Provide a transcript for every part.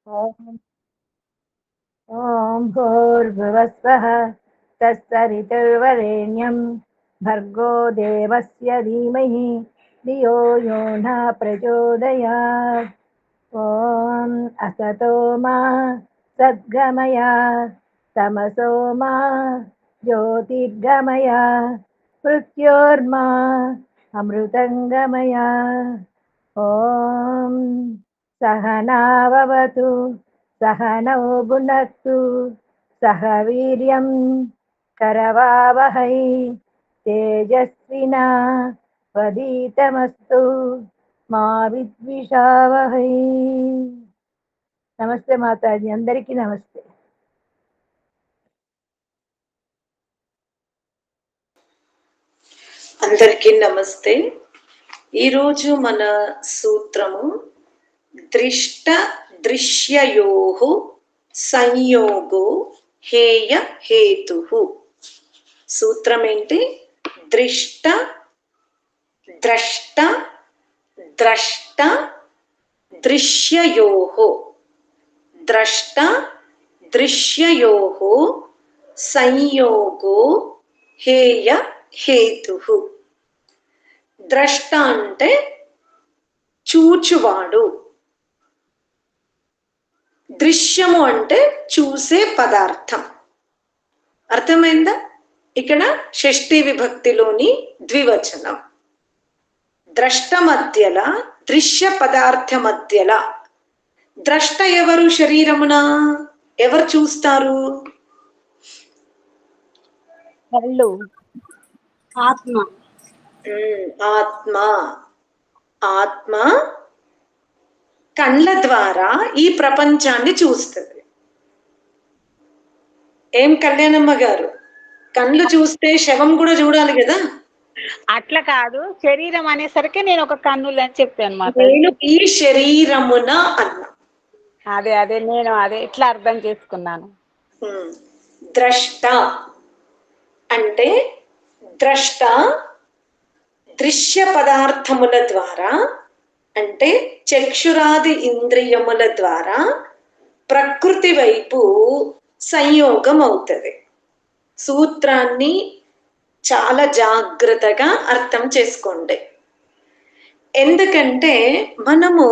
ॐ भूर्भुवस्वः तत्सवितुर्वरेण्यं भर्गो देवस्य धीमहि धियो यो नः प्रचोदयात्। ॐ असतो मा सद्गमय तमसो मा ज्योतिर्गमय मृत्योर्मा अमृतङ्गमय। ॐ सहनाववतु सहनौ भुनक्तु सह वीर्यं करवावहै तेजस्विना वदीतमस्तु మా విద్విషావహై. నమస్తే మాతాజీ, అందరికీ నమస్తే. అందరికీ నమస్తే. ఈరోజు మన సూత్రము దృష్ట దృశ్యయోః సంయోగో హేయ హేతుః. సూత్రం ఏంటి? దృష్ట ద్రష్ట ద్రష్ట దృశ్యయోః ద్రష్ట దృశ్యయోః సంయోగో హేయ హేతుః. ద్రష్ట అంటే చూచువాడు, దృశ్యము అంటే చూసే పదార్థం. అర్థమైందా? ఇక్కడ షష్ఠీ విభక్తిలోని ద్వివచనం. ద్రష్ట మధ్యల, దృశ్య పదార్థ మధ్యల. ద్రష్ట ఎవరు? శరీరమున ఎవరు చూస్తారు? కళ్ళు, ఆత్మ. ఆత్మ. ఆత్మ కళ్ళ ద్వారా ఈ ప్రపంచాన్ని చూస్తుంది. ఏం కళ్యాణమ్మ గారు, కళ్ళు చూస్తే శవం కూడా చూడాలి కదా? అట్లా కాదు, శరీరం అనేసరికి నేను ఒక కన్నులు అని చెప్పాను అన్నమాట. నేను ఈ శరీరమున అన్నా. అదే నేను ఇట్లా అర్థం చేసుకున్నాను. ద్రష్ట అంటే ద్రష్ట దృశ్య పదార్థముల ద్వారా, అంటే చక్షురాది ఇంద్రియముల ద్వారా ప్రకృతి వైపు సంయోగం అవుతుంది. సూత్రాన్ని చాలా జాగ్రత్తగా అర్థం చేసుకోండి. ఎందుకంటే మనము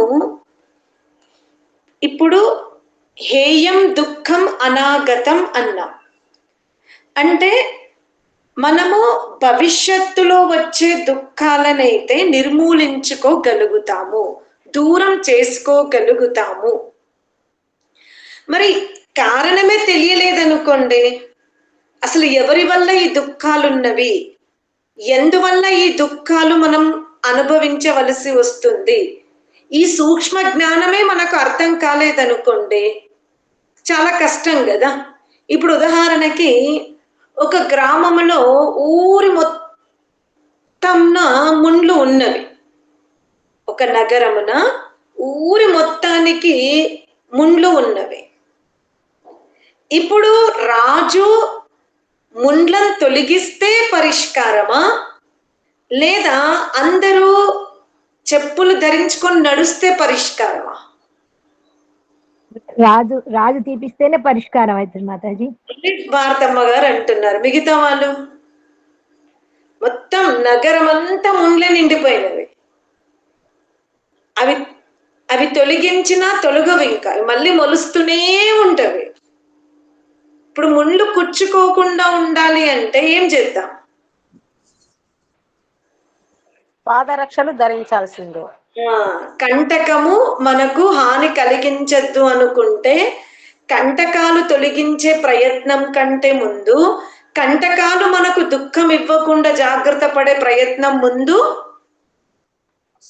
ఇప్పుడు హేయం దుఃఖం అనాగతం అన్నాం. అంటే మనము భవిష్యత్తులో వచ్చే దుఃఖాలనైతే నిర్మూలించుకోగలుగుతాము, దూరం చేసుకోగలుగుతాము. మరి కారణమే తెలియలేదనుకోండి, అసలు ఎవరి వల్ల ఈ దుఃఖాలున్నవి, ఎందువల్ల ఈ దుఃఖాలు మనం అనుభవించవలసి వస్తుంది, ఈ సూక్ష్మ జ్ఞానమే మనకు అర్థం కాలేదనుకోండి, చాలా కష్టం కదా. ఇప్పుడు ఉదాహరణకి ఒక గ్రామంలో ఊరి మొత్తంన ముండ్లు ఉన్నవి. ఒక నగరమున ఊరి మొత్తానికి ముండ్లు ఉన్నవి. ఇప్పుడు రాజు ముండ్లను తొలగిస్తే పరిష్కారమా, లేదా అందరూ చెప్పులు ధరించుకొని నడుస్తే పరిష్కారమా? రాజు తీపిస్తేనే పరిష్కారం అవుతుంది మాతాజీ. భారతమ్మ గారు అంటున్నారు. మిగతా వాళ్ళు మొత్తం నగరం అంతా ముండ్లే నిండిపోయినవి. అవి అవి తొలగించినా తొలగవు, ఇంకా మళ్ళీ మొలుస్తూనే ఉంటవి. ఇప్పుడు ముండ్లు కుచ్చుకోకుండా ఉండాలి అంటే ఏం చేద్దాం? పాదరక్షలు ధరించాల్సిందే. కంటకము మనకు హాని కలిగించద్దు అనుకుంటే, కంటకాలు తొలగించే ప్రయత్నం కంటే ముందు, కంటకాలు మనకు దుఃఖం ఇవ్వకుండా జాగ్రత్త పడే ప్రయత్నం ముందు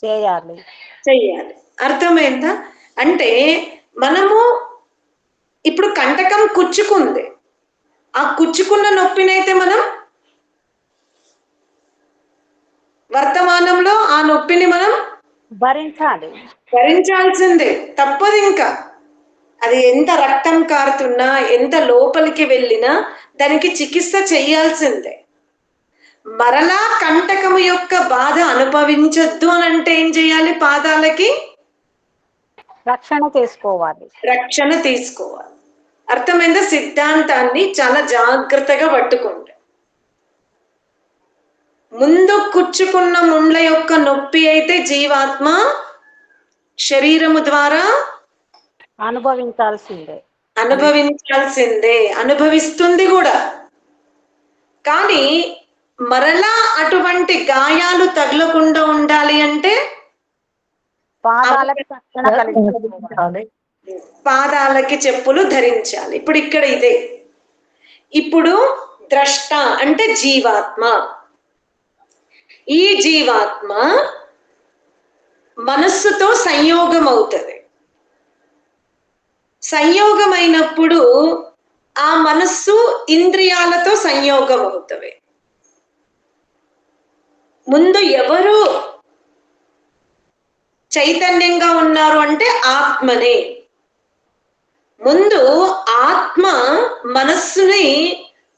చేయాలి. అర్థమైందా? అంటే మనము ఇప్పుడు కంటకం కుచ్చుకుంది, ఆ కుచ్చుకున్న నొప్పినైతే మనం వర్తమానంలో ఆ నొప్పిని మనం భరించాల్సిందే, తప్పదు. ఇంకా అది ఎంత రక్తం కారుతున్నా, ఎంత లోపలికి వెళ్ళినా దానికి చికిత్స చేయాల్సిందే. మరలా కంటకము యొక్క బాధ అనుభవించొద్దు అని అంటే ఏం చేయాలి? పాదాలకి రక్షణ చేసుకోవాలి. రక్షణ తీసుకోవాలి. అర్థమైందా? సిద్ధాంతాన్ని చాలా జాగ్రత్తగా పట్టుకోండి. ముందు కుచ్చుకున్న ముండ్ల యొక్క నొప్పి అయితే జీవాత్మ శరీరము ద్వారా అనుభవించాల్సిందే, అనుభవించాల్సిందే, అనుభవిస్తుంది కూడా. కానీ మరలా అటువంటి గాయాలు తగలకుండా ఉండాలి అంటే పాదాలకు రక్షణ కలిగించాలి. పాదాలకి చెప్పులు ధరించాలి. ఇప్పుడు ఇక్కడ ఇదే. ఇప్పుడు ద్రష్ట అంటే జీవాత్మ. ఈ జీవాత్మ మనస్సుతో సంయోగం అవుతుంది. సంయోగమైనప్పుడు ఆ మనస్సు ఇంద్రియాలతో సంయోగం అవుతుంది. ముందు ఎవరు చైతన్యంగా ఉన్నారు అంటే ఆత్మనే. ముందు ఆత్మ మనస్సుని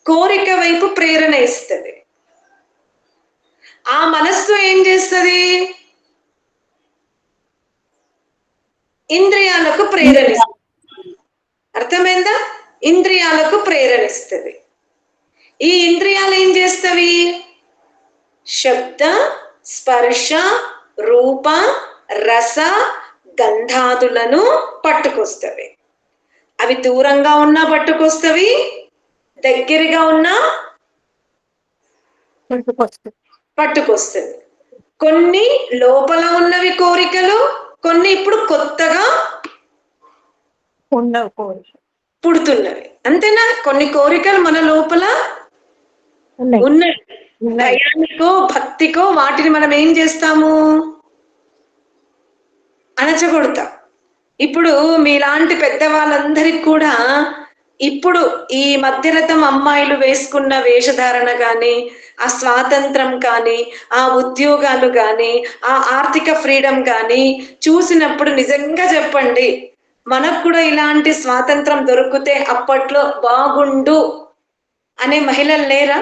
కోరిక వైపు ప్రేరణ ఇస్తుంది. ఆ మనస్సు ఏం చేస్తుంది? ఇంద్రియాలకు ప్రేరణిస్తుంది. అర్థమైందా? ఇంద్రియాలకు ప్రేరణిస్తుంది. ఈ ఇంద్రియాలు ఏం చేస్తవి? శబ్ద, స్పర్శ, రూప, రస, గంధాదులను పట్టుకొస్తవి. అవి దూరంగా ఉన్నా పట్టుకొస్తవి, దగ్గరగా ఉన్నా పట్టుకొస్తవి. కొన్ని లోపల ఉన్నవి కోరికలు, కొన్ని ఇప్పుడు కొత్తగా పుడుతున్నవి. అంతేనా? కొన్ని కోరికలు మన లోపల ఉన్నాయి. భయానికో భక్తికో వాటిని మనం ఏం చేస్తాము? అణచగొడతాం. ఇప్పుడు మీలాంటి పెద్దవాళ్ళందరికి కూడా ఇప్పుడు ఈ మధ్యరథం అమ్మాయిలు వేసుకున్న వేషధారణ కానీ, ఆ స్వాతంత్రం కానీ, ఆ ఉద్యోగాలు కానీ, ఆ ఆర్థిక ఫ్రీడమ్ కానీ చూసినప్పుడు నిజంగా చెప్పండి, మనకు కూడా ఇలాంటి స్వాతంత్రం దొరికితే అప్పట్లో బాగుండు అనే మహిళలు లేరా?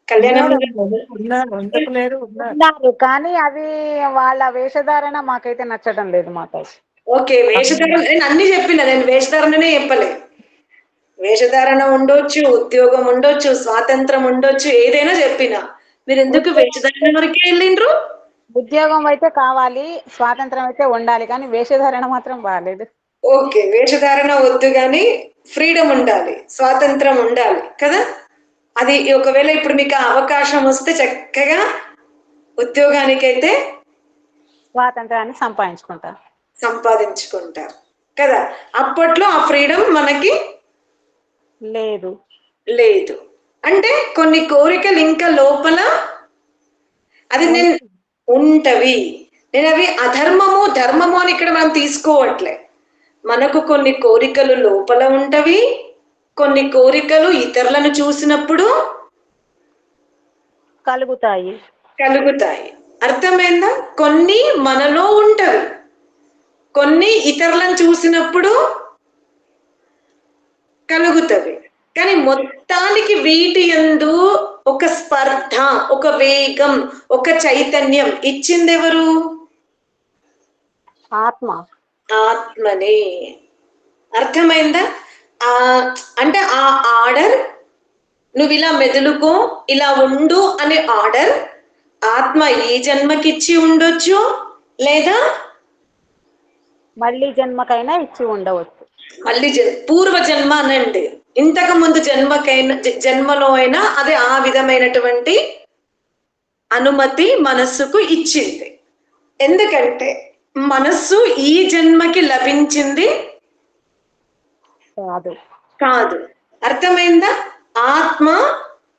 కళ్యాణం ఉన్నారు, కానీ అది వాళ్ళ వేషధారణ మాకైతే నచ్చడం లేదు మాతాజీ. ఓకే, వేషధారణ నేను అన్ని చెప్పిన, నేను వేషధారణనే చెప్పలే. వేషధారణ ఉండొచ్చు, ఉద్యోగం ఉండొచ్చు, స్వాతంత్రం ఉండొచ్చు, ఏదైనా చెప్పిన. మీరు ఎందుకు వేషధారణ వరకే వెళ్ళిండ్రు? ఉద్యోగం అయితే కావాలి, స్వాతంత్రం అయితే ఉండాలి, కానీ వేషధారణ మాత్రం బాగాలేదు. ఓకే, వేషధారణ వద్దు కానీ ఫ్రీడమ్ ఉండాలి, స్వాతంత్రం ఉండాలి కదా. అది ఒకవేళ ఇప్పుడు మీకు అవకాశం వస్తే చక్కగా ఉద్యోగానికైతే స్వాతంత్రాన్ని సంపాదించుకుంటారు కదా. అప్పట్లో ఆ ఫ్రీడమ్ మనకి లేదు. అంటే కొన్ని కోరికలు ఇంకా లోపల అది నేను ఉంటవి. నేను అవి అధర్మము ధర్మము అని ఇక్కడ మనం తీసుకోవట్లే. మనకు కొన్ని కోరికలు లోపల ఉంటవి, కొన్ని కోరికలు ఇతరులను చూసినప్పుడు కలుగుతాయి. అర్థమైందా? కొన్ని మనలో ఉంటవి, కొన్ని ఇతరులను చూసినప్పుడు కలుగుతవి. కానీ మొత్తానికి వీటి యందు ఒక స్పర్ధ, ఒక వేగం, ఒక చైతన్యం ఇచ్చింది ఎవరు? ఆత్మనే. అర్థమైందా? అంటే ఆ ఆర్డర్, నువ్వు ఇలా మెదులుకో, ఇలా ఉండు అనే ఆర్డర్ ఆత్మ ఈ జన్మకిచ్చి ఉండొచ్చు, లేదా మళ్ళీ జన్మకైనా ఇచ్చి ఉండవచ్చు. మళ్ళీ పూర్వ జన్మ అనండి, ఇంతకు ముందు జన్మలో అయినా అది ఆ విధమైనటువంటి అనుమతి మనస్సుకు ఇచ్చింది. ఎందుకంటే మనస్సు ఈ జన్మకి లభించింది కాదు. అర్థమైందా? ఆత్మ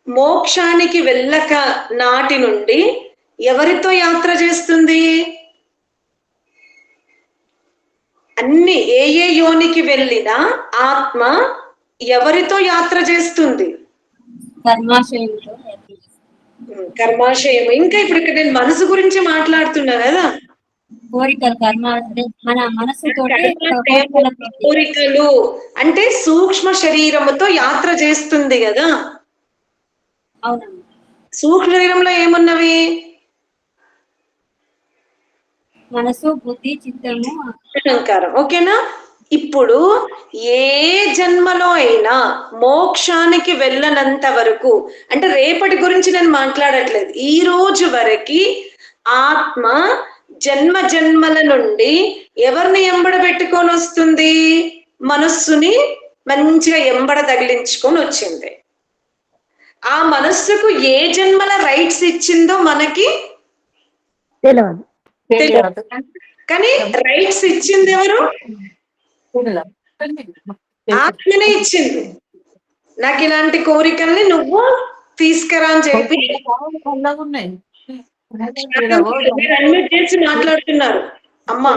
మోక్షానికి వెళ్ళక నాటి నుండి ఎవరితో యాత్ర చేస్తుంది? అన్ని ఏ యోనికి వెళ్ళినా ఆత్మ ఎవరితో యాత్ర చేస్తుంది? కర్మాశయం. ఇంకా ఇప్పుడు ఇక్కడ నేను మనసు గురించి మాట్లాడుతున్నా కదా. కోరికలు అంటే సూక్ష్మ శరీరముతో యాత్ర చేస్తుంది కదా. సూక్ష్మ శరీరంలో ఏమున్నవి? మనసు, బుద్ధి, చిత్తము, అహంకారం. ఓకేనా? ఇప్పుడు ఏ జన్మలో అయినా మోక్షానికి వెళ్ళనంత వరకు, అంటే రేపటి గురించి నేను మాట్లాడట్లేదు, ఈ రోజు వరకు ఆత్మ జన్మ జన్మల నుండి ఎవరిని ఎంబడ పెట్టుకొని వస్తుంది? మనస్సుని మంచిగా ఎంబడ తగిలించుకొని వచ్చింది. ఆ మనస్సుకు ఏ జన్మల రైట్స్ ఇచ్చిందో మనకి తెలియదు. తెలియదు. కానీ రైట్స్ ఇచ్చింది ఎవరు? ఆత్మనే ఇచ్చింది. నాకు ఇలాంటి కోరికల్ని నువ్వు తీసుకురా అని చెప్పి. మీరు అన్మ్యూట్ చేసి మాట్లాడుతున్నారు అమ్మా.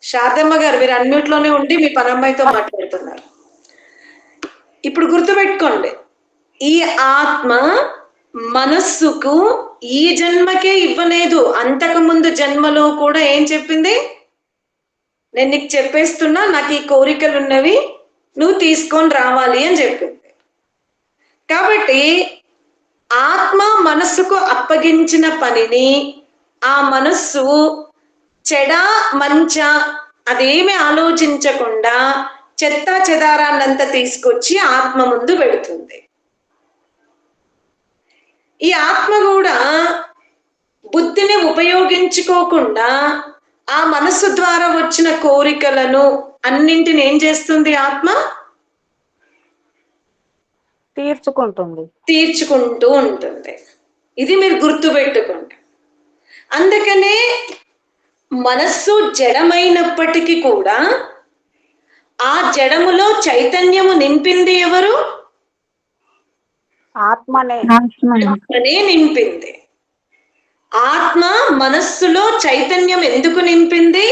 శారదమ్మ గారు మీరు అన్మ్యూట్ లోనే ఉండి మీ పనమ్మాయితో మాట్లాడుతున్నారు. ఇప్పుడు గుర్తుపెట్టుకోండి, ఈ ఆత్మ మనస్సుకు ఈ జన్మకే ఇవ్వలేదు, అంతకు ముందు జన్మలో కూడా ఏం చెప్పింది? నేను నీకు చెప్పేస్తున్నా, నాకు ఈ కోరికలు ఉన్నవి, నువ్వు తీసుకొని రావాలి అని చెప్పింది. కాబట్టి ఆత్మ మనస్సుకు అప్పగించిన పనిని ఆ మనస్సు చెడా మంచ అదేమి ఆలోచించకుండా చెత్త చెదారాన్నంతా తీసుకొచ్చి ఆత్మ ముందు పెడుతుంది. ఈ ఆత్మ కూడా బుద్ధిని ఉపయోగించుకోకుండా ఆ మనస్సు ద్వారా వచ్చిన కోరికలను అన్నింటిని ఏం చేస్తుంది? ఆత్మ తీర్చుకుంటూ ఉంటుంది. ఇది మీరు గుర్తుపెట్టుకోండి. అందుకనే మనస్సు జడమైనప్పటికీ కూడా ఆ జడములో చైతన్యము నింపింది ఎవరు? ఆత్మనే నింపింది. ఆత్మ మనస్సులో చైతన్యం ఎందుకు నింపింది?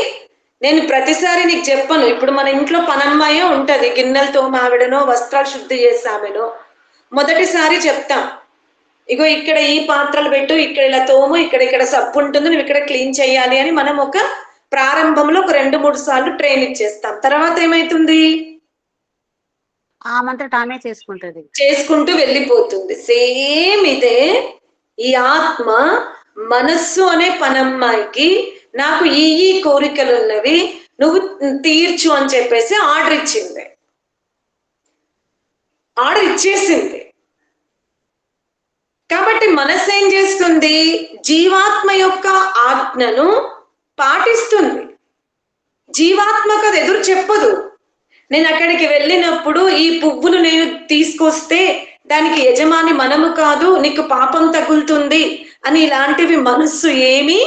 నేను ప్రతిసారి నీకు చెప్పను. ఇప్పుడు మన ఇంట్లో పనమ్మాయో ఉంటది, గిన్నెలతో ఆవిడనో వస్త్రాలు శుద్ధి చేసామెనో, మొదటిసారి చెప్తాం, ఇగో ఇక్కడ ఈ పాత్రలు పెట్టు, ఇక్కడ ఇలా తోము, ఇక్కడ సబ్బు ఉంటుంది, నువ్వు ఇక్కడ క్లీన్ చేయాలి అని మనం ఒక ప్రారంభంలో ఒక 2-3 సార్లు ట్రైన్ ఇచ్చేస్తాం. తర్వాత ఏమైతుంది? ఆమె చేసుకుంటూ వెళ్ళిపోతుంది. సేమ్ ఇదే ఈ ఆత్మ మనస్సు అనే పనమ్మాయికి నాకు ఈ కోరికలు ఉన్నవి, నువ్వు తీర్చు అని చెప్పేసి ఆర్డర్ ఇచ్చింది. ఆర్డర్ ఇచ్చేసింది. కాబట్టి మనస్సు ఏం చేస్తుంది? జీవాత్మ యొక్క ఆజ్ఞను పాటిస్తుంది. జీవాత్మకు అది ఎదురు చెప్పదు. నేను అక్కడికి వెళ్ళినప్పుడు ఈ పువ్వులు నేను తీసుకొస్తే దానికి యజమాని మనము కాదు, నీకు పాపం తగులుతుంది అని ఇలాంటివి మనస్సు ఏమీ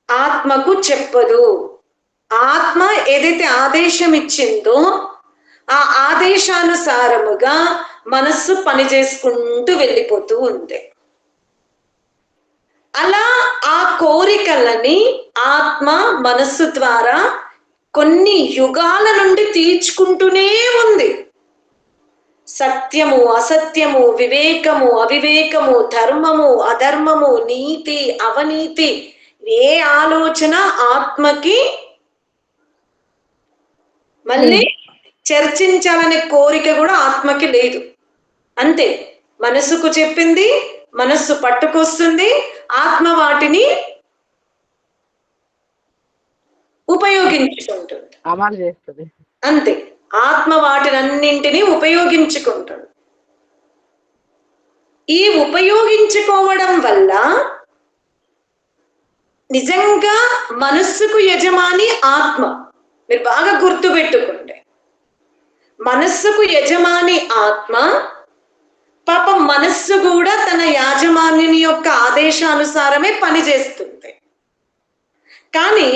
ఆత్మకు చెప్పదు. ఆత్మ ఏదైతే ఆదేశం ఇచ్చిందో ఆ ఆదేశానుసారముగా మనస్సు పని చేసుకుంటూ వెళ్ళిపోతూ ఉంది. అలా ఆ కోరికలని ఆత్మ మనస్సు ద్వారా కొన్ని యుగాల నుండి తీర్చుకుంటూనే ఉంది. సత్యము, అసత్యము, వివేకము, అవివేకము, ధర్మము, అధర్మము, నీతి, అవినీతి, ఏ ఆలోచన ఆత్మకి మళ్ళీ చర్చించాలనే కోరిక కూడా ఆత్మకి లేదు. అంతే, మనసుకు చెప్పింది, మనస్సు పట్టుకొస్తుంది, ఆత్మ వాటిని ఉపయోగించుకుంటుంది, అమలు చేస్తుంది. అంతే, ఆత్మ వాటినన్నింటినీ ఉపయోగించుకుంటుంది. ఈ ఉపయోగించుకోవడం వల్ల నిజంగా మనస్సుకు యజమాని ఆత్మ. మీరు బాగా గుర్తు పెట్టుకోండి, మనస్సుకు యజమాని ఆత్మ. పాపం మనస్సు కూడా తన యాజమాన్యుని యొక్క ఆదేశానుసారమే పనిచేస్తుంది. కానీ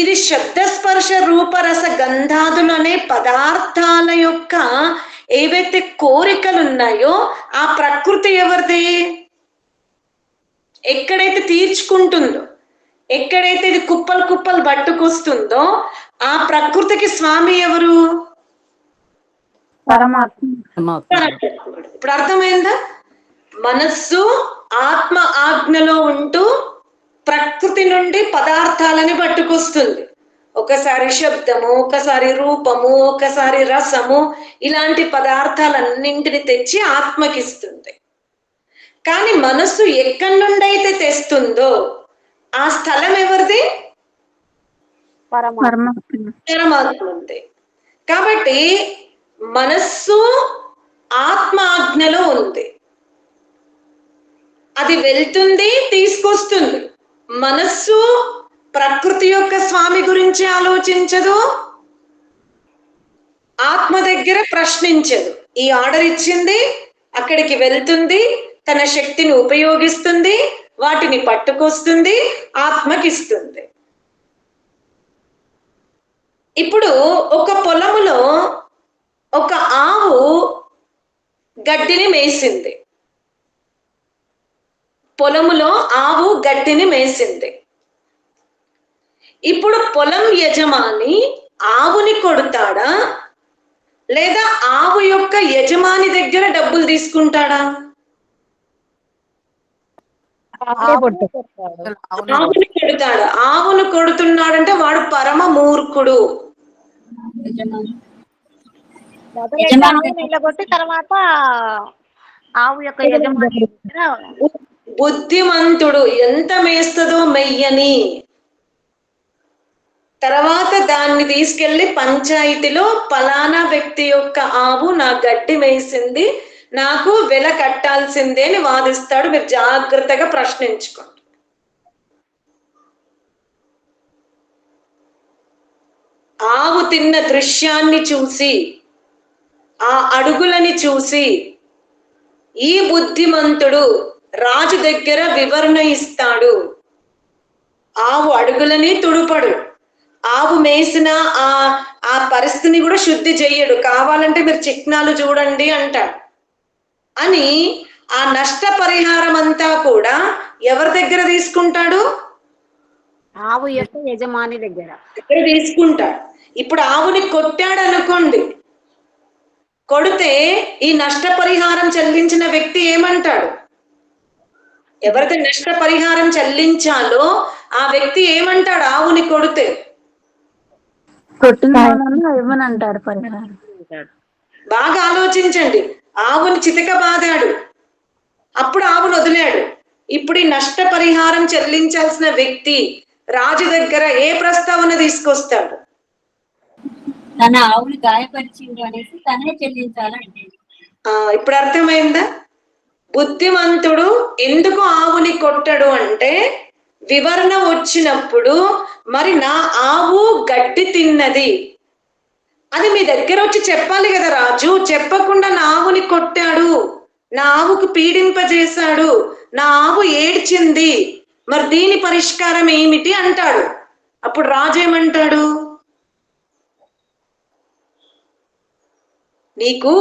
ఇది శబ్దస్పర్శ రూపరస గంధాదులు అనే పదార్థాల యొక్క ఏవైతే కోరికలు ఉన్నాయో ఆ ప్రకృతి ఎవరిది? ఎక్కడైతే తీర్చుకుంటుందో, ఎక్కడైతే ఇది కుప్పలు కుప్పలు పట్టుకొస్తుందో ఆ ప్రకృతికి స్వామి ఎవరు? పరమాత్మ. ఇప్పుడు అర్థమైందా? మనస్సు ఆత్మ ఆజ్ఞలో ఉంటూ ప్రకృతి నుండి పదార్థాలని పట్టుకొస్తుంది. ఒకసారి శబ్దము, ఒకసారి రూపము, ఒకసారి రసము, ఇలాంటి పదార్థాలన్నింటిని తెచ్చి ఆత్మకిస్తుంది. కానీ మనస్సు ఎక్కడి నుండి అయితే తెస్తుందో ఆ స్థలం ఎవరిది? పరమాత్ముంది. కాబట్టి మనస్సు ఆత్మ ఆజ్ఞలో ఉంది. అది వెళ్తుంది, తీసుకొస్తుంది. మనస్సు ప్రకృతి యొక్క స్వామి గురించి ఆలోచించదు, ఆత్మ దగ్గర ప్రశ్నించదు. ఈ ఆర్డర్ ఇచ్చింది, అక్కడికి వెళ్తుంది, తన శక్తిని ఉపయోగిస్తుంది, వాటిని పట్టుకొస్తుంది, ఆత్మకిస్తుంది. ఇప్పుడు ఒక పొలములో ఒక ఆవు గడ్డిని మేసింది. పొలములో ఆవు గడ్డిని మేసింది. ఇప్పుడు పొలం యజమాని ఆవుని కొడతాడా లేదా ఆవు యొక్క యజమాని దగ్గర డబ్బులు తీసుకుంటాడా? ఆవుని కొడతాడు. ఆవును కొడుతున్నాడంటే వాడు పరమ మూర్ఖుడు. నిలగొట్టి తర్వాత ఆవు యొక్క యజమాని బుద్ధిమంతుడు ఎంత మేస్తుందో మెయ్యని, తర్వాత దాన్ని తీసుకెళ్లి పంచాయతీలో పలానా వ్యక్తి యొక్క ఆవు నా గడ్డి మేసింది, నాకు వెల కట్టాల్సిందే అని వాదిస్తాడు. మీరు జాగ్రత్తగా ప్రశ్నించుకోండి. ఆవు తిన్న దృశ్యాన్ని చూసి, ఆ అడుగులని చూసి ఈ బుద్ధిమంతుడు రాజు దగ్గర వివరణ ఇస్తాడు. ఆవు అడుగులని తుడుపడు, ఆవు మేసిన ఆ పరిస్థితిని కూడా శుద్ధి చెయ్యడు. కావాలంటే మీరు చిహ్నాలు చూడండి అంటాడు. అని ఆ నష్ట పరిహారం అంతా కూడా ఎవరి దగ్గర తీసుకుంటాడు? ఆవు యొక్క యజమాని దగ్గర తీసుకుంటాడు. ఇప్పుడు ఆవుని కొట్టాడు అనుకోండి, కొడితే ఈ నష్ట పరిహారం చెల్లించిన వ్యక్తి ఏమంటాడు? ఎవరైతే నష్ట పరిహారం చెల్లించాలో ఆ వ్యక్తి ఏమంటాడు? ఆవుని కొడితే ఏమనంటాడు పరిహారం? బాగా ఆలోచించండి. ఆవుని చితక బాదాడు, అప్పుడు ఆవును వదిలాడు. ఇప్పుడు ఈ నష్ట పరిహారం చెల్లించాల్సిన వ్యక్తి రాజు దగ్గర ఏ ప్రస్తావన తీసుకొస్తాడు? తన ఆవుని గాయపరిచింది అనేసి తనే చెల్లించాలంటే. ఇప్పుడు అర్థమైందా? బుద్ధిమంతుడు ఎందుకు ఆవుని కొట్టడు అంటే, వివరణ వచ్చినప్పుడు మరి నా ఆవు గడ్డి తిన్నది, అది మీ దగ్గర వచ్చి చెప్పాలి కదా రాజు. చెప్పకుండా నా ఆవుని కొట్టాడు, నా ఆవుకు పీడింపజేశాడు, నా ఆవు ఏడ్చింది, మరి దీని పరిష్కారం ఏమిటి అంటాడు. అప్పుడు రాజు ఏమంటాడు? నీకు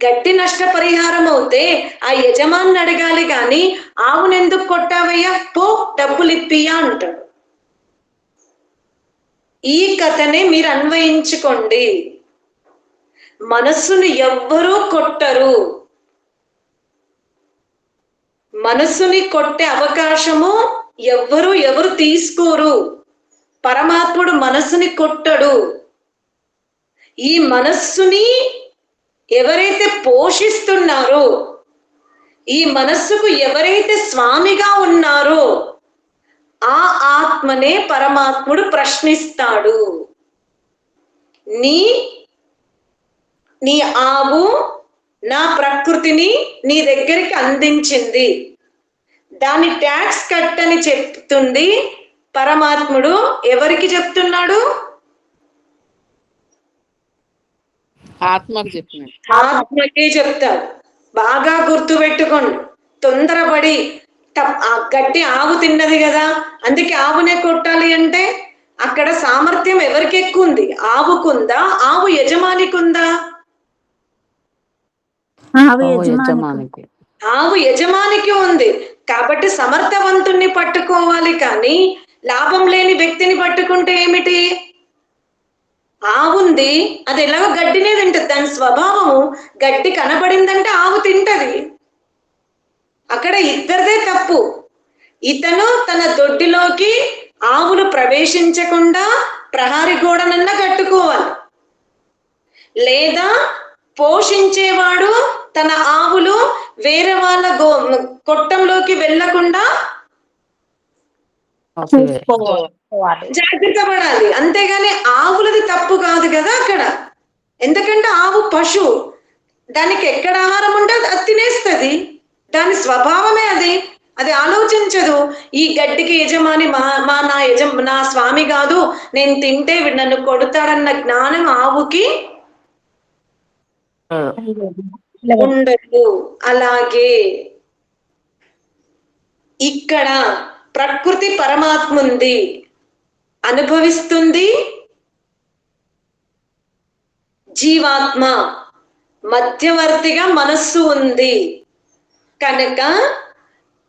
గడ్డి నష్ట పరిహారం అవుతే ఆ యజమాని అడగాలి గాని ఆవునెందుకు కొట్టావయ్యా, పో డబ్బులు ఇప్పియా అంటాడు. ఈ కథనే మీరు అన్వయించుకోండి. మనస్సును ఎవ్వరూ కొట్టరు. మనస్సుని కొట్టే అవకాశము ఎవరు తీసుకోరు. పరమాత్ముడు మనస్సుని కొట్టడు. ఈ మనస్సుని ఎవరైతే పోషిస్తున్నారో, ఈ మనస్సుకు ఎవరైతే స్వామిగా ఉన్నారో ఆ ఆత్మనే పరమాత్ముడు ప్రశ్నిస్తాడు. నీ ఆవు నా ప్రకృతిని నీ దగ్గరికి అందించింది, దాని ట్యాక్స్ కట్టని చెప్తుంది. పరమాత్ముడు ఎవరికి చెప్తున్నాడు? ఆత్మకు చెప్పినాడు. ఆత్మకే చెప్తాడు. బాగా గుర్తు పెట్టుకోండి. తొందరపడి ఆ గడ్డి ఆవు తిన్నది కదా అందుకే ఆవునే కొట్టాలి అంటే అక్కడ సామర్థ్యం ఎవరికి ఎక్కువ ఉంది? ఆవుకుందా, ఆవు యజమానికుందా? ఆవు యజమానికి ఉంది. కాబట్టి సమర్థవంతుణ్ణి పట్టుకోవాలి, కానీ లాభం లేని వ్యక్తిని పట్టుకుంటే ఏమిటి? ఆవుంది, అది ఎలాగో గడ్డినే తింటది. దాని స్వభావము గడ్డి కనబడిందంటే ఆవు తింటది. అక్కడ ఇద్దరిదే తప్పు. ఇతను తన దొడ్డిలోకి ఆవులు ప్రవేశించకుండా ప్రహారీ గోడనన్నా కట్టుకోవాలి, లేదా పోషించేవాడు తన ఆవులు వేరే వాళ్ళ కొట్టంలోకి వెళ్ళకుండా జాగ్రత్త పడాలి. అంతేగాని ఆవులది తప్పు కాదు కదా అక్కడ. ఎందుకంటే ఆవు పశువు, దానికి ఎక్కడ ఆహారం ఉంటే అది తినేస్తుంది. దాని స్వభావమే అది. అది ఆలోచించదు ఈ గడ్డికి యజమాని నా స్వామి కాదు, నేను తింటే వీడు నన్ను కొడతాడన్న జ్ఞానం ఆవుకి ఉండదు. అలాగే ఇక్కడ ప్రకృతి పరమాత్మ ఉంది, అనుభవిస్తుంది జీవాత్మ, మధ్యవర్తిగా మనస్సు ఉంది. కనుక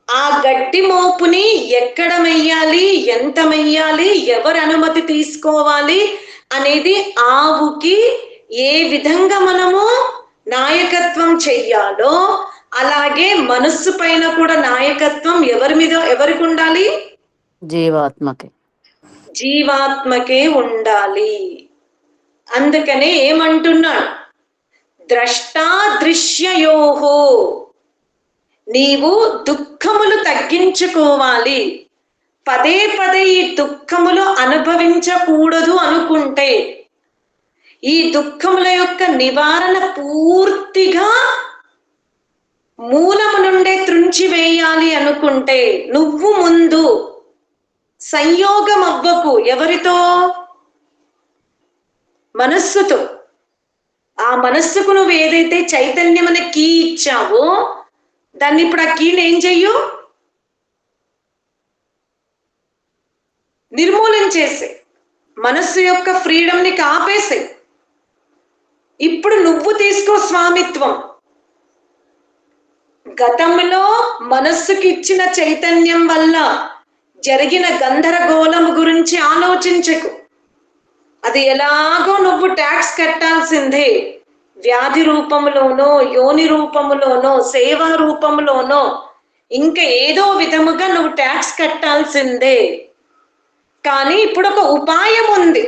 ఆ గడ్డి మోపుని ఎక్కడ మెయ్యాలి, ఎంత మెయ్యాలి, ఎవరి అనుమతి తీసుకోవాలి అనేది ఆవుకి ఏ విధంగా మనము నాయకత్వం చెయ్యాలో అలాగే మనస్సు పైన కూడా నాయకత్వం ఎవరికి ఉండాలి? జీవాత్మకే ఉండాలి. అందుకనే ఏమంటున్నాడు? ద్రష్టాదృశ్యయోహో, నీవు దుఃఖములు తగ్గించుకోవాలి. పదే పదే ఈ దుఃఖములు అనుభవించకూడదు అనుకుంటే, ఈ దుఃఖముల యొక్క నివారణ పూర్తిగా మూలము నుండే త్రుంచివేయాలి అనుకుంటే, నువ్వు ముందు సంయోగం అవ్వకు. ఎవరితో? మనస్సుతో. ఆ మనస్సుకు నువ్వు ఏదైతే చైతన్యం అనే కీ ఇచ్చావో దాన్ని ఇప్పుడు ఆ కీని ఏం చెయ్యు? నిర్మూలన చేసే. మనస్సు యొక్క ఫ్రీడమ్ ని కాపేసే. ఇప్పుడు నువ్వు తీసుకో స్వామిత్వం. గతంలో మనస్సుకి ఇచ్చిన చైతన్యం వల్ల జరిగిన గందరగోళం గురించి ఆలోచించకు. అది ఎలాగో నువ్వు ట్యాక్స్ కట్టాల్సిందే. వ్యాధి రూపంలోనో, యోని రూపంలోనో, సేవా రూపంలోనో, ఇంకా ఏదో విధముగా నువ్వు ట్యాక్స్ కట్టాల్సిందే. కానీ ఇప్పుడు ఒక ఉపాయం ఉంది.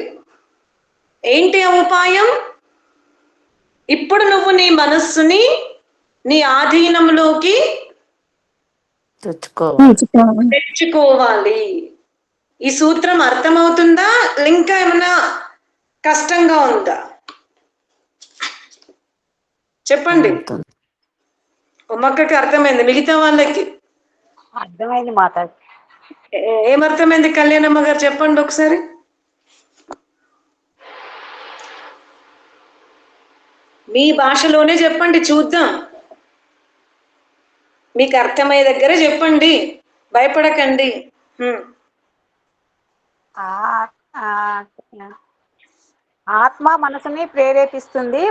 ఏంటి ఆ ఉపాయం? ఇప్పుడు నువ్వు నీ మనస్సుని నీ ఆధీనంలోకి తెచ్చుకోవాలి. ఈ సూత్రం అర్థమవుతుందా? ఇంకా ఏమైనా కష్టంగా ఉందా? చెప్పండి. ఉమ్మక్కకి అర్థమైంది, మిగతా వాళ్ళకి అర్థమైంది మాతాజీ. ఏమర్థమైంది? కళ్యాణమ్మ గారు చెప్పండి ఒకసారి. మీ భాషలోనే చెప్పండి, చూద్దాం. మీకు అర్థమయ్యే దగ్గర చెప్పండి, భయపడకండి. ఆత్మ మనసుని ప్రేరేపిస్తుంది.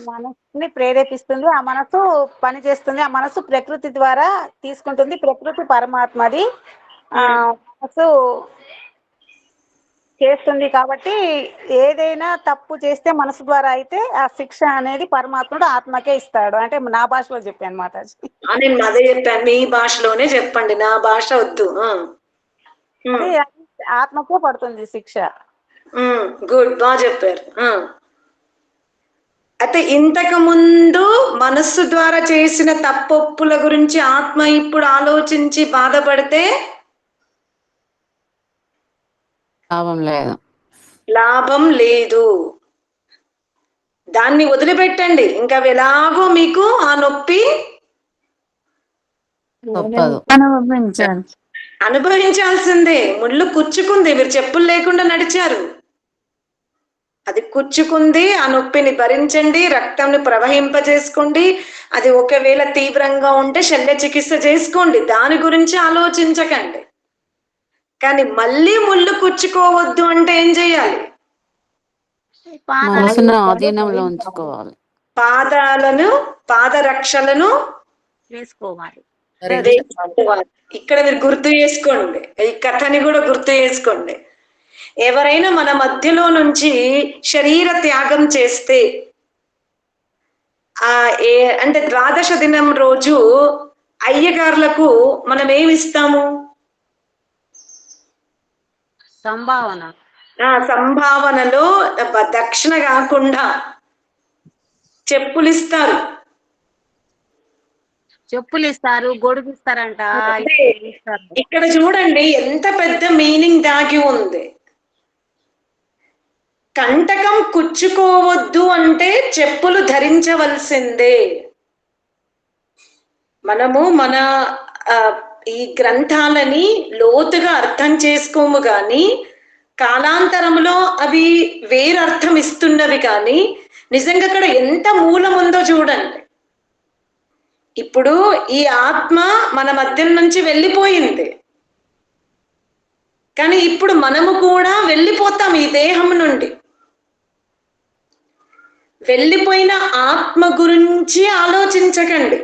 మనసుని ప్రేరేపిస్తుంది. ఆ మనసు పనిచేస్తుంది. ఆ మనసు ప్రకృతి ద్వారా తీసుకుంటుంది. ప్రకృతి పరమాత్మది. మనసు చేస్తుంది. కాబట్టి ఏదైనా తప్పు చేస్తే మనసు ద్వారా అయితే ఆ శిక్ష అనేది పరమాత్ముడు ఆత్మకే ఇస్తాడు. అంటే నా భాషలో చెప్పాను మాతాజీ. నేను అదే చెప్పాను, మీ భాషలోనే చెప్పండి, నా భాష వద్దు. ఆత్మకే పడుతుంది శిక్ష. గుడ్, బాగా చెప్పారు. అయితే ఇంతకు ముందు మనస్సు ద్వారా చేసిన తప్పొప్పుల గురించి ఆత్మ ఇప్పుడు ఆలోచించి బాధపడితే లాభం లేదు. దాన్ని వదిలిపెట్టండి. ఇంకా ఎలాగో మీకు ఆ నొప్పి అనుభవించాల్సిందే. ముళ్ళు కుచ్చుకుంది, మీరు చెప్పులు లేకుండా నడిచారు, అది కుచ్చుకుంది. ఆ నొప్పిని భరించండి, రక్తంని ప్రవహింపజేసుకోండి. అది ఒకవేళ తీవ్రంగా ఉంటే శల్య చికిత్స చేసుకోండి, దాని గురించి ఆలోచించకండి. కానీ మళ్ళీ ముళ్ళు కుచ్చుకోవద్దు అంటే ఏం చేయాలి? ఆధీనంలో ఉంచుకోవాలి. పాదరక్షలను వేసుకోవాలి. ఇక్కడ మీరు గుర్తు చేసుకోండి, ఈ కథని కూడా గుర్తు చేసుకోండి. ఎవరైనా మన మధ్యలో నుంచి శరీర త్యాగం చేస్తే, అంటే ద్వాదశ దినం రోజు అయ్యగారులకు మనం ఏమిస్తాము? సంభావన. సంభావనలో దక్షిణ కాకుండా చెప్పులు ఇస్తారు. చెప్పులు ఇస్తారు, గొడుగు ఇస్తారంట. అంటే ఇక్కడ చూడండి ఎంత పెద్ద మీనింగ్ దాగి ఉంది. కంటకం కుచ్చుకోవద్దు అంటే చెప్పులు ధరించవలసిందే. మనము మన ఈ గ్రంథాలని లోతుగా అర్థం చేసుకోము గాని కాలాంతరంలో అవి వేరర్థం ఇస్తున్నవి కానీ నిజంగా అక్కడ ఎంత మూలం ఉందో చూడండి. ఇప్పుడు ఈ ఆత్మ మన మధ్య నుంచి వెళ్ళిపోయింది, కానీ ఇప్పుడు మనము కూడా వెళ్ళిపోతాం ఈ దేహం నుండి. వెళ్ళిపోయిన ఆత్మ గురించి ఆలోచించకండి.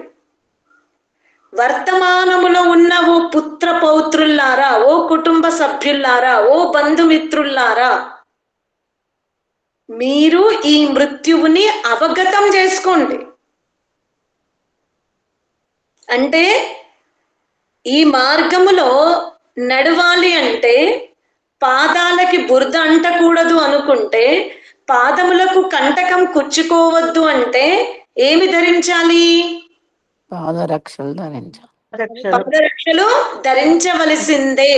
వర్తమానములో ఉన్న ఓ పుత్ర పౌత్రుల్లారా, ఓ కుటుంబ సభ్యుల్లారా, ఓ బంధుమిత్రుల్లారా, మీరు ఈ మృత్యువుని అవగతం చేసుకోండి. అంటే ఈ మార్గములో నడవాలి అంటే పాదాలకి బురద అంటకూడదు అనుకుంటే, పాదములకు కంటకం కుచ్చుకోవద్దు అంటే ఏమి ధరించాలి? పాదరక్షలు ధరించాలి. పాదరక్షలు ధరించవలసిందే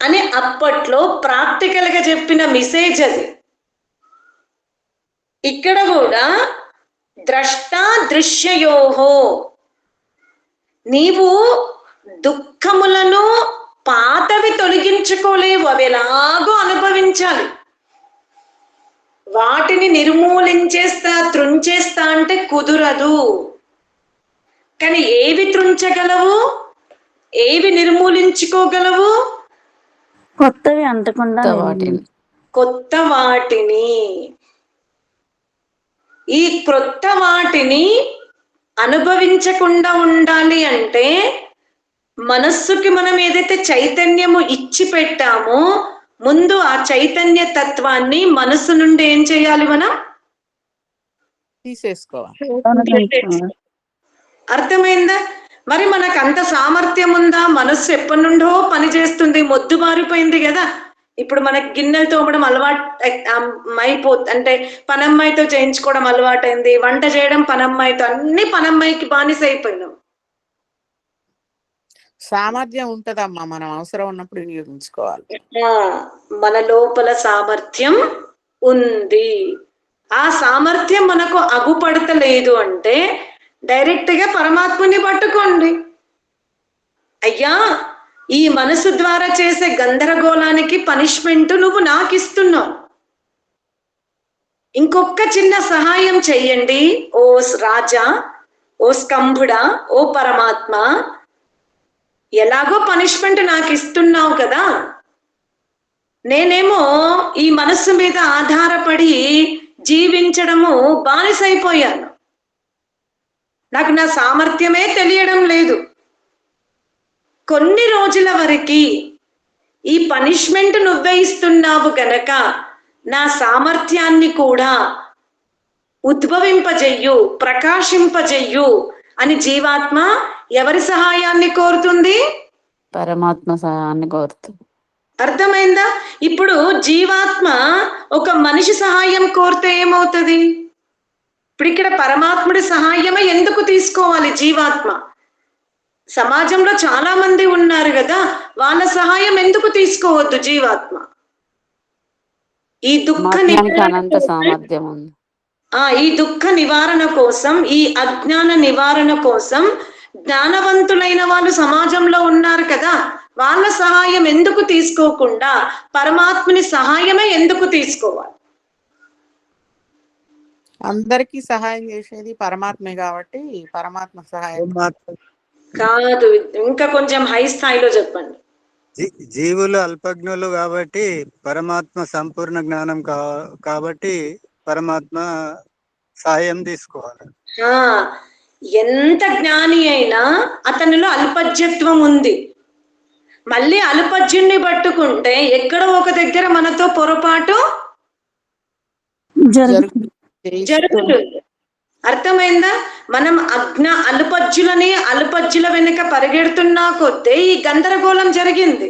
అని అప్పట్లో ప్రాక్టికల్ గా చెప్పిన మెసేజ్ అది. ఇక్కడ కూడా ద్రష్ట దృశ్యయోహో, నీవు దుఃఖములను పాతవి తొలగించుకోలేవు, అవి ఎలాగో అనుభవించాలి. వాటిని నిర్మూలించేస్తా త్రుంచేస్తా అంటే కుదరదు. కానీ ఏవి త్రుంచగలవు, ఏవి నిర్మూలించుకోగలవు? కొత్తవి అంటకుండా కొత్త వాటిని. ఈ క్రొత్త వాటిని అనుభవించకుండా ఉండాలి అంటే మనస్సుకి మనం ఏదైతే చైతన్యము ఇచ్చి పెట్టామో ముందు ఆ చైతన్య తత్వాన్ని మనస్సు నుండి ఏం చేయాలి? మనం తీసేసుకోవాలి. అర్థమైందా? మరి మనకు అంత సామర్థ్యం ఉందా? మనస్సు ఎప్పటి నుండో పని చేస్తుంది, మొద్దుబారిపోయింది కదా. ఇప్పుడు మనకి గిన్నెలు తోమడం అలవాటు అంటే పనమ్మాయితో చేయించుకోవడం అలవాటైంది, వంట చేయడం పనమ్మాయితో, అన్ని పనమ్మాయికి బానిస అయిపోయినాం. సామర్థ్యం ఉంటదమ్మా, మనం అవసరం ఉన్నప్పుడు వినియోగించుకోవాలి. మన లోపల సామర్థ్యం ఉంది. ఆ సామర్థ్యం మనకు అగుపడతలేదు అంటే డైరెక్ట్ గా పరమాత్మని పట్టుకోండి. అయ్యా, ఈ మనసు ద్వారా చేసే గందరగోళానికి పనిష్మెంట్ నువ్వు నాకు ఇస్తున్నావు, ఇంకొక చిన్న సహాయం చెయ్యండి ఓ రాజా, ఓ స్కంభుడా, ఓ పరమాత్మ. ఎలాగో పనిష్మెంట్ నాకు ఇస్తున్నావు కదా, నేనేమో ఈ మనస్సు మీద ఆధారపడి జీవించడము బానిసైపోయాను, నాకు నా సామర్థ్యమే తెలియడం లేదు. కొన్ని రోజుల వరకు ఈ పనిష్మెంట్ నువ్వే ఇస్తున్నావు గనక నా సామర్థ్యాన్ని కూడా ఉద్భవింపజెయ్యు, ప్రకాశింపజెయ్యు అని జీవాత్మ ఎవరి సహాయాన్ని కోరుతుంది? పరమాత్మ సహాయాన్ని కోరుతుంది. అర్థమైందా? ఇప్పుడు జీవాత్మ ఒక మనిషి సహాయం కోరితే ఏమవుతుంది? ఇప్పుడు ఇక్కడ పరమాత్ముడి సహాయమే ఎందుకు తీసుకోవాలి జీవాత్మ? సమాజంలో చాలా మంది ఉన్నారు కదా, వాళ్ళ సహాయం ఎందుకు తీసుకోవద్దు జీవాత్మ? ఈ దుఃఖ అనంత సామర్థ్యం ఉంది. ఈ దుఃఖ నివారణ కోసం, ఈ అజ్ఞాన నివారణ కోసం జ్ఞానవంతులైన వాళ్ళు సమాజంలో ఉన్నారు కదా, వాళ్ళ సహాయం ఎందుకు తీసుకోకుండా పరమాత్మని సహాయమే ఎందుకు తీసుకోవాలి? అందరికీ సహాయం చేసేది పరమాత్మే కాబట్టి పరమాత్మ సహాయం కాదు. ఇంకా కొంచెం హై స్థాయిలో చెప్పండి. జీవులు అల్పజ్ఞులు కాబట్టి పరమాత్మ సంపూర్ణ జ్ఞానం కాబట్టి పరమాత్మ సహాయం తీసుకోవాలి. ఎంత జ్ఞాని అయినా అతనిలో అల్పజ్యత్వం ఉంది. మళ్ళీ అల్పజ్యుణ్ణి పట్టుకుంటే ఎక్కడో ఒక దగ్గర మనతో పొరపాటు జరుగుతుంది. అర్థమైందా? మనం అల్పజ్యుల వెనుక పరిగెడుతున్నా కొద్దే ఈ గందరగోళం జరిగింది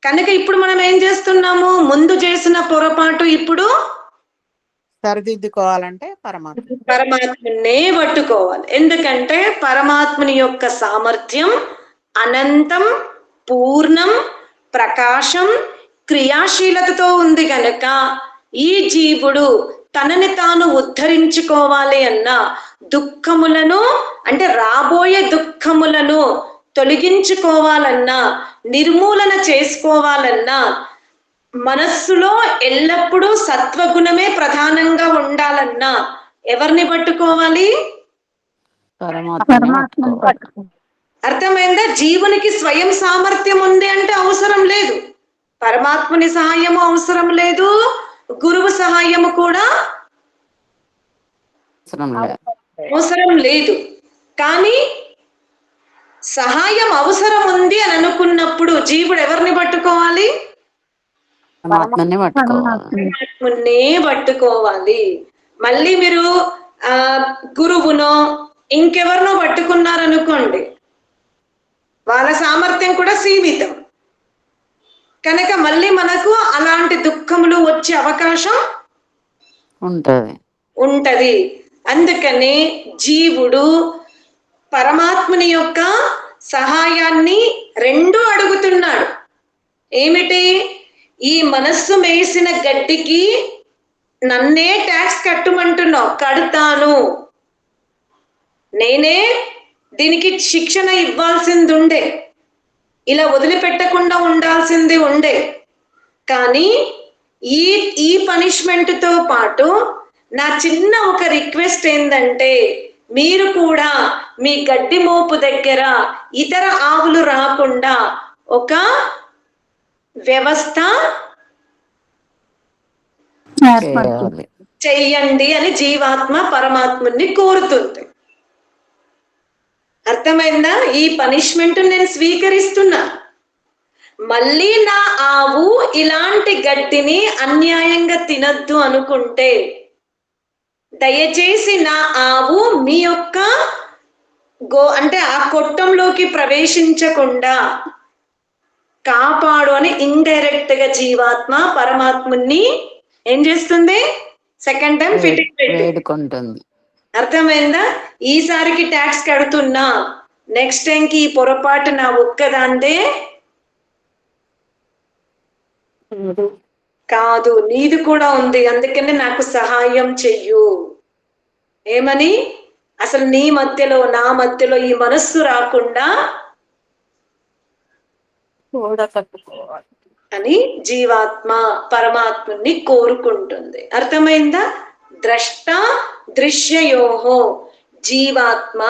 కనుక ఇప్పుడు మనం ఏం చేస్తున్నాము? ముందు చేసిన పొరపాటు ఇప్పుడు సరిదిద్దుకోవాలంటే పరమాత్మనే పట్టుకోవాలి. ఎందుకంటే పరమాత్మని యొక్క సామర్థ్యం అనంతం, పూర్ణం, ప్రకాశం, క్రియాశీలతతో ఉంది గనక ఈ జీవుడు తనని తాను ఉద్ధరించుకోవాలి అన్నా, దుఃఖములను అంటే రాబోయే దుఃఖములను తొలగించుకోవాలన్నా, నిర్మూలన చేసుకోవాలన్నా మనస్సులో ఎల్లప్పుడూ సత్వగుణమే ప్రధానంగా ఉండాలన్నా ఎవరిని పట్టుకోవాలి? పరమాత్మని పట్టుకోవాలి. అర్థమైందా? జీవునికి స్వయం సామర్థ్యం ఉంది అంటే అవసరం లేదు. పరమాత్మని సహాయము అవసరం లేదు, గురువు సహాయము కూడా అవసరం లేదు. కానీ సహాయం అవసరం ఉంది అని అనుకున్నప్పుడు జీవుడు ఎవరిని పట్టుకోవాలి? పరమాత్మనే పట్టుకోవాలి. పరమాత్మనే పట్టుకోవాలి. మళ్ళీ మీరు గురువునో ఇంకెవరినో పట్టుకున్నారనుకోండి, వాళ్ళ సామర్థ్యం కూడా సీమితం కనుక మళ్ళీ మనకు అలాంటి దుఃఖములు వచ్చే అవకాశం ఉంటది. అందుకనే జీవుడు పరమాత్మని యొక్క సహాయాన్ని రెండు అడుగుతున్నాడు. ఏమిటి? ఈ మనస్సు మేసిన గడ్డికి నన్నే ట్యాక్స్ కట్టమంటున్నావు, కడతాను. నేనే దీనికి శిక్షణ ఇవ్వాల్సింది ఉండే, ఇలా వదిలిపెట్టకుండా ఉండాల్సింది ఉండే. కానీ ఈ పనిష్మెంట్ తో పాటు నా చిన్న ఒక రిక్వెస్ట్ ఏంటంటే, మీరు కూడా మీ గడ్డి మోపు దగ్గర ఇతర ఆవులు రాకుండా ఒక వ్యవస్థ చెయ్యండి అని జీవాత్మ పరమాత్మని కోరుతుంది. అర్థమైందా? ఈ పనిష్మెంట్ నేను స్వీకరిస్తున్నా. మళ్ళీ నా ఆవు ఇలాంటి గడ్డిని అన్యాయంగా తినద్దు అనుకుంటే దయచేసి నా ఆవు మీ యొక్క అంటే ఆ కొట్టంలోకి ప్రవేశించకుండా కాపాడు అని ఇండైరెక్ట్ గా జీవాత్మ పరమాత్ముని ఏం చేస్తుంది? సెకండ్ టైం ఫిట్టింగ్ పెట్టుకుంటుంది. అర్థమైందా? ఈసారికి ట్యాక్స్ కడుతున్నా, నెక్స్ట్ టైంకి ఈ పొరపాటు నా ఒక్కదాందే కాదు, నీది కూడా ఉంది, అందుకనే నాకు సహాయం చెయ్యు. ఏమని? అసలు నీ మధ్యలో నా మధ్యలో ఈ మనస్సు రాకుండా అని జీవాత్మ పరమాత్మని కోరుకుంటుంది. అర్థమైందా? ద్రష్ట దృశ్యయోహో, జీవాత్మ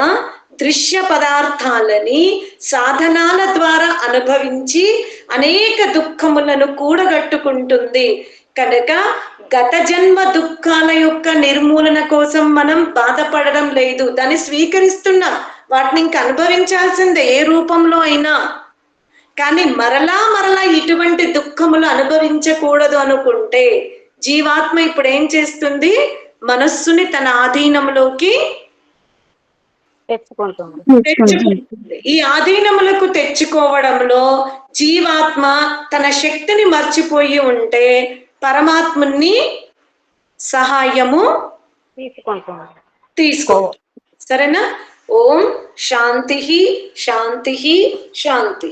దృశ్య పదార్థాలని సాధనాల ద్వారా అనుభవించి అనేక దుఃఖములను కూడగట్టుకుంటుంది. కనుక గత జన్మ దుఃఖాల యొక్క నిర్మూలన కోసం మనం బాధపడడం లేదు, దాన్ని స్వీకరిస్తున్నాం. వాటిని ఇంక అనుభవించాల్సిందే ఏ రూపంలో అయినా. కానీ మరలా ఇటువంటి దుఃఖములు అనుభవించకూడదు అనుకుంటే జీవాత్మ ఇప్పుడు ఏం చేస్తుంది? మనస్సుని తన ఆధీనంలోకి తెచ్చుకుంటుంది. ఈ ఆధీనములకు తెచ్చుకోవడంలో జీవాత్మ తన శక్తిని మర్చిపోయి ఉంటే పరమాత్ముని సహాయము తీసుకుంటుంది. సరేనా? ఓం శాంతి శాంతి శాంతి.